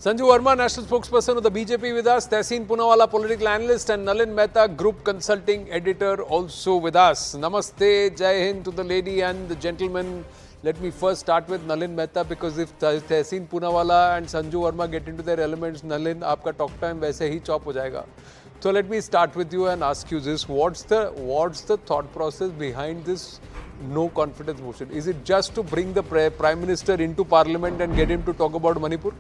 Sanju Verma, national spokesperson of the BJP with us. Tehseen Poonawalla, political analyst, and Nalin Mehta, group consulting editor, also with us. Namaste, Jai Hind to the lady and the gentleman. Let me first start with Nalin Mehta, because if Tehseen Poonawalla and Sanju Verma get into their elements, Nalin, आपका talk time वैसे ही chop हो जाएगा. So let me start with you and ask you this: what's the thought process behind this no confidence motion? Is it just to bring the Prime Minister into Parliament and get him to talk about Manipur?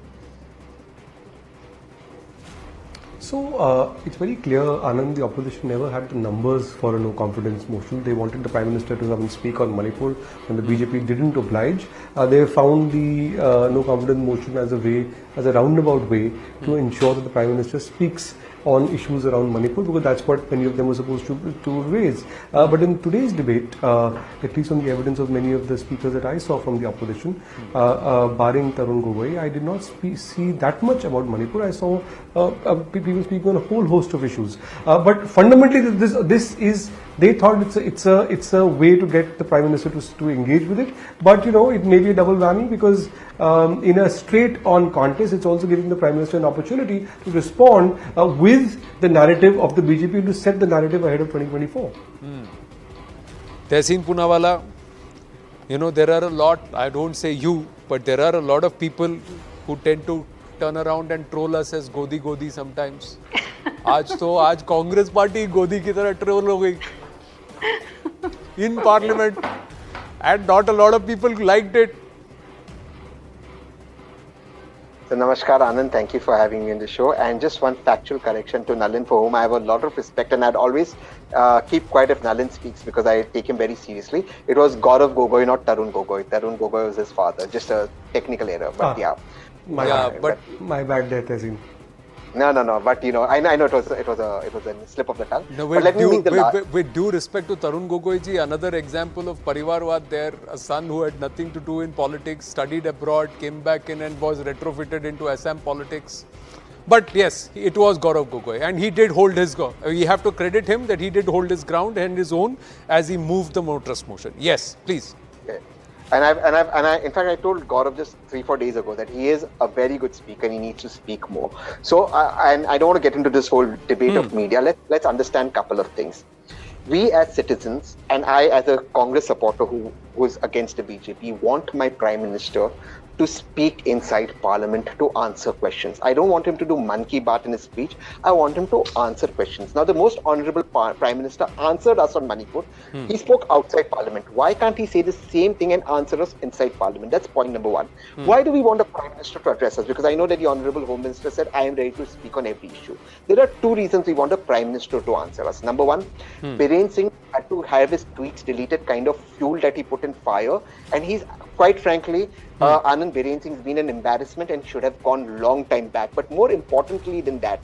So it's very clear, Anand, the opposition never had the numbers for a no confidence motion. They wanted the Prime Minister to come and speak on Manipur, and the BJP didn't oblige. They found the no confidence motion as a roundabout way to ensure that the Prime Minister speaks on issues around Manipur, because that's what many of them were supposed to raise. But in today's debate, at least on the evidence of many of the speakers that I saw from the opposition, barring Tarun Gogoi, I did not see that much about Manipur. I saw people speaking on a whole host of issues. But fundamentally, they thought it's a way to get the Prime Minister to engage with it. But it may be a double whammy, because in a straight-on contest, it's also giving the Prime Minister an opportunity to respond with the narrative of the BJP, to set the narrative ahead of 2024. Tehseen Poonawalla, there are a lot, I don't say you, but there are a lot of people who tend to turn around and troll us as Godi sometimes. आज Congress party गोदी की तरह troll हो गई in Parliament, and not a lot of people liked it. So Namaskar Anand, thank you for having me on the show. And just one factual correction to Nalin, for whom I have a lot of respect, and I'd always keep quiet if Nalin speaks, because I take him very seriously. It was Gaurav Gogoi, not Tarun Gogoi. Tarun Gogoi was his father. Just a technical error, but My bad there, Tehseen. No. But I know it was a slip of the tongue. No, but let me make with due respect to Tarun Gogoi ji, another example of Parivarwad there, a son who had nothing to do in politics, studied abroad, came back in and was retrofitted into Assam politics. But yes, it was Gaurav Gogoi, and he did hold his ground. We have to credit him that he did hold his ground and his own as he moved the no trust motion. Yes, please. Okay. And in fact, I told Gaurav just 3-4 days ago that he is a very good speaker and he needs to speak more. So, and I don't want to get into this whole debate of media. Let's understand a couple of things. We as citizens, and I as a Congress supporter who is against the BJP, want my Prime Minister to speak inside Parliament to answer questions. I don't want him to do man ki baat in his speech. I want him to answer questions. Now, the most honorable Prime Minister answered us on Manipur. He spoke outside Parliament. Why can't he say the same thing and answer us inside Parliament? That's point number one. Why do we want a Prime Minister to address us? Because I know that the honorable Home Minister said, I am ready to speak on every issue. There are two reasons we want a Prime Minister to answer us. Number one, Biren Singh had to have his tweets deleted, kind of fuel that he put in fire. And he's, quite frankly, Anand, Biren Singh has been an embarrassment and should have gone long time back. But more importantly than that,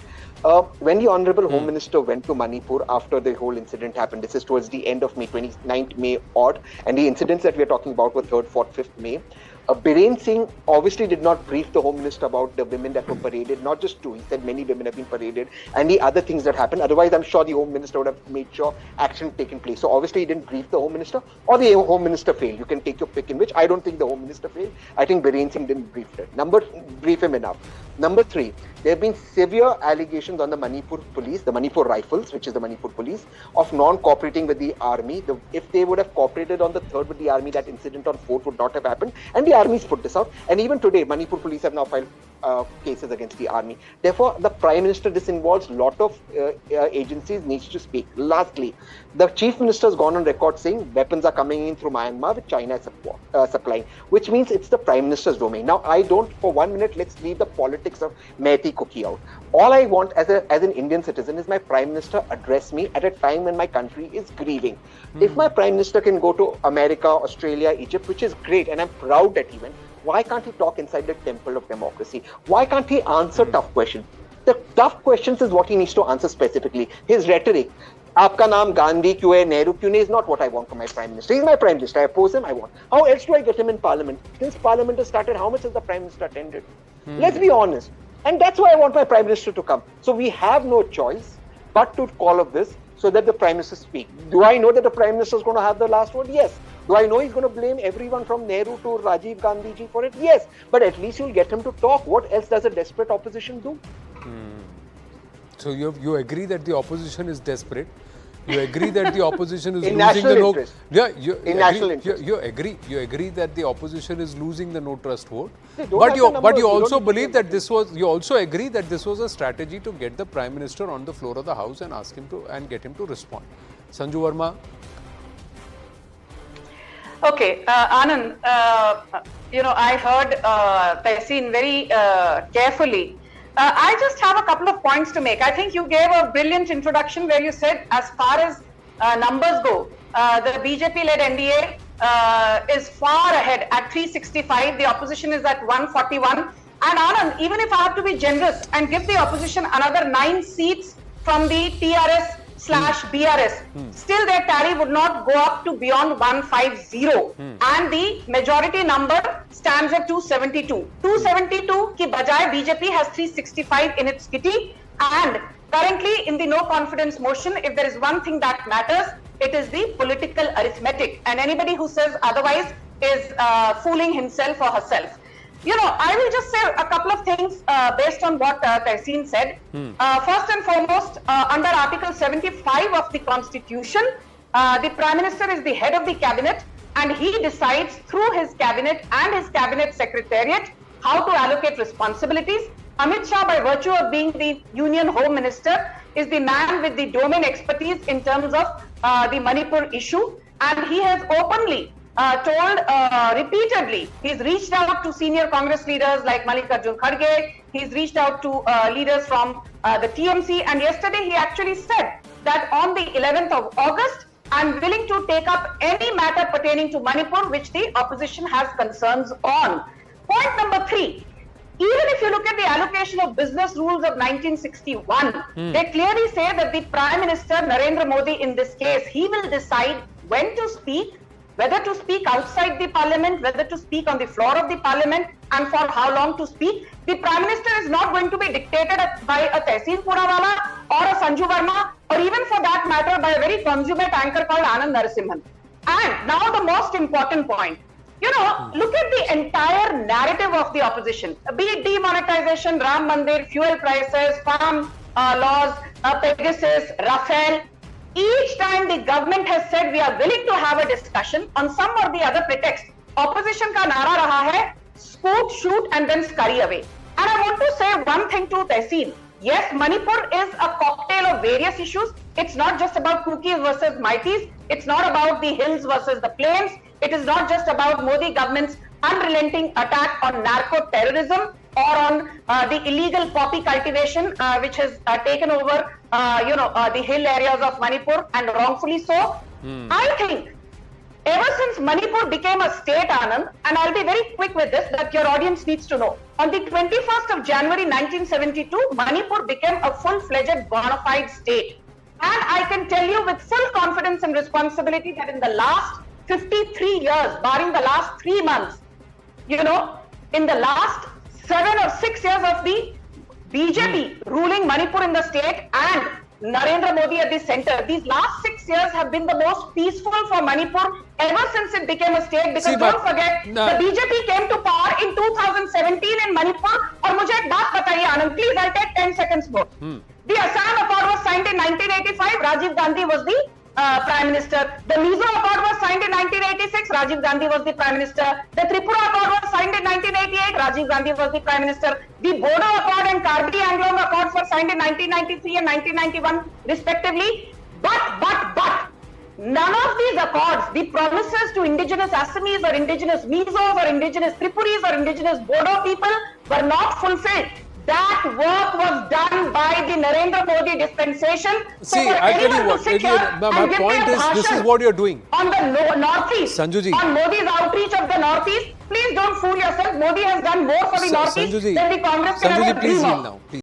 when the Honorable Home Minister went to Manipur after the whole incident happened, this is towards the end of May, 29th May odd, and the incidents that we are talking about were 3rd, 4th, 5th May. Biren Singh obviously did not brief the Home Minister about the women that were paraded, not just two. He said many women have been paraded and the other things that happened. Otherwise, I'm sure the Home Minister would have made sure action taken place. So obviously, he didn't brief the Home Minister, or the Home Minister failed. You can take your pick in which. I don't think the Home Minister failed. I think Biren Singh didn't brief him enough. Number three, there have been severe allegations on the Manipur police, the Manipur Rifles, which is the Manipur police, of non-cooperating with the army. If they would have cooperated on the 3rd with the army, that incident on 4th would not have happened. And the army's put this out. And even today, Manipur police have now filed cases against the army. Therefore, the Prime Minister, this involves a lot of agencies, needs to speak. Lastly, the Chief Minister has gone on record saying weapons are coming in through Myanmar, which China is supplying, which means it's the Prime Minister's domain. Now, I don't, for 1 minute, let's leave the politics of Mehti cookie out. All I want as an Indian citizen is my Prime Minister address me at a time when my country is grieving. If my Prime Minister can go to America, Australia, Egypt, which is great, and I'm proud that he went, why can't he talk inside the temple of democracy? Why can't he answer tough questions? The tough questions is what he needs to answer specifically. His rhetoric, Aapka naam Gandhi kyun hai, Nehru kyun nahi, is not what I want from my Prime Minister. He's my Prime Minister. I oppose him, I want. How else do I get him in Parliament? Since Parliament has started, how much has the Prime Minister attended? Let's be honest. And that's why I want my Prime Minister to come. So we have no choice but to call of this so that the Prime Minister speak. Do I know that the Prime Minister is going to have the last word? Yes. Do I know he's going to blame everyone from Nehru to Rajiv Gandhi ji for it? Yes. But at least you'll get him to talk. What else does a desperate opposition do? So you agree that the opposition is desperate. You agree that the opposition is In losing the national no. interest. Yeah, In national interest. You agree that the opposition is losing the no trust vote. They don't But have you the numbers. You also don't believe need that this was. You also agree that this was a strategy to get the Prime Minister on the floor of the House and ask him to and get him to respond. Sanju Verma. Okay, Anand, I heard Tehseen very carefully. I just have a couple of points to make. I think you gave a brilliant introduction where you said as far as numbers go, the BJP-led NDA is far ahead at 365. The opposition is at 141. And Anand, even if I have to be generous and give the opposition another 9 seats from the TRS/BRS, still their tally would not go up to beyond 150. And the majority number stands at 272. 272 ki bajaye BJP has 365 in its kitty. And currently in the no confidence motion, if there is one thing that matters, it is the political arithmetic. And anybody who says otherwise is fooling himself or herself. I will just say a couple of things based on what Tehseen said. First and foremost, under Article 75 of the Constitution, the Prime Minister is the head of the cabinet and he decides through his cabinet and his cabinet secretariat how to allocate responsibilities. Amit Shah, by virtue of being the Union Home Minister, is the man with the domain expertise in terms of the Manipur issue, and he has openly told repeatedly, he's reached out to senior Congress leaders like Mallikarjun Kharge, he's reached out to leaders from the TMC, and yesterday he actually said that on the 11th of August, I'm willing to take up any matter pertaining to Manipur which the opposition has concerns on. Point number 3, even if you look at the allocation of business rules of 1961, they clearly say that the Prime Minister Narendra Modi in this case, he will decide when to speak, whether to speak outside the parliament, whether to speak on the floor of the parliament, and for how long to speak. The Prime Minister is not going to be dictated by a Tehseen Poonawala or a Sanju Verma, or even for that matter by a very consummate anchor called Anand Narasimhan. And now the most important point. Look at the entire narrative of the opposition. Be it demonetization, Ram Mandir, fuel prices, farm laws, Pegasus, Rafale. Each time the government has said we are willing to have a discussion on some or the other pretext, opposition ka nara raha hai, scoot, shoot and then scurry away. And I want to say one thing to Tehseen. Yes, Manipur is a cocktail of various issues. It's not just about cookies versus mighties. It's not about the hills versus the plains. It is not just about Modi government's unrelenting attack on narco-terrorism or on the illegal poppy cultivation which has taken over the hill areas of Manipur, and wrongfully so. I think ever since Manipur became a state, Anand, and I'll be very quick with this, that your audience needs to know. On the 21st of January 1972, Manipur became a full-fledged bona fide state. And I can tell you with full confidence and responsibility that in the last 53 years, barring the last 3 months, in the last 7 or 6 years of the BJP ruling Manipur in the state and Narendra Modi at the center, these last 6 years have been the most peaceful for Manipur ever since it became a state. Because don't forget, the BJP came to power in 2017 in Manipur. और मुझे एक बात बताइए आनंद, please, I'll take 10 seconds more. The Assam Accord was signed in 1985. Rajiv Gandhi was the Prime Minister. The Mizo Accord was signed in 1986. Rajiv Gandhi was the Prime Minister. The Tripura Accord was signed in 1988. Rajiv Gandhi was the Prime Minister. The Bodo Accord and Karbi Anglong Accords were signed in 1993 and 1991 respectively. But none of these accords, the promises to indigenous Assamese or indigenous Mizos or indigenous Tripuris or indigenous Bodo people were not fulfilled. That work was done by the Narendra Modi dispensation. See, I tell you what, my point is, this is what you're doing. On the northeast, Sanjuji, on Modi's outreach of the northeast, please don't fool yourself. Modi has done more for the northeast than the Congress can ever dream of. Sanjuji, please yield now. Please.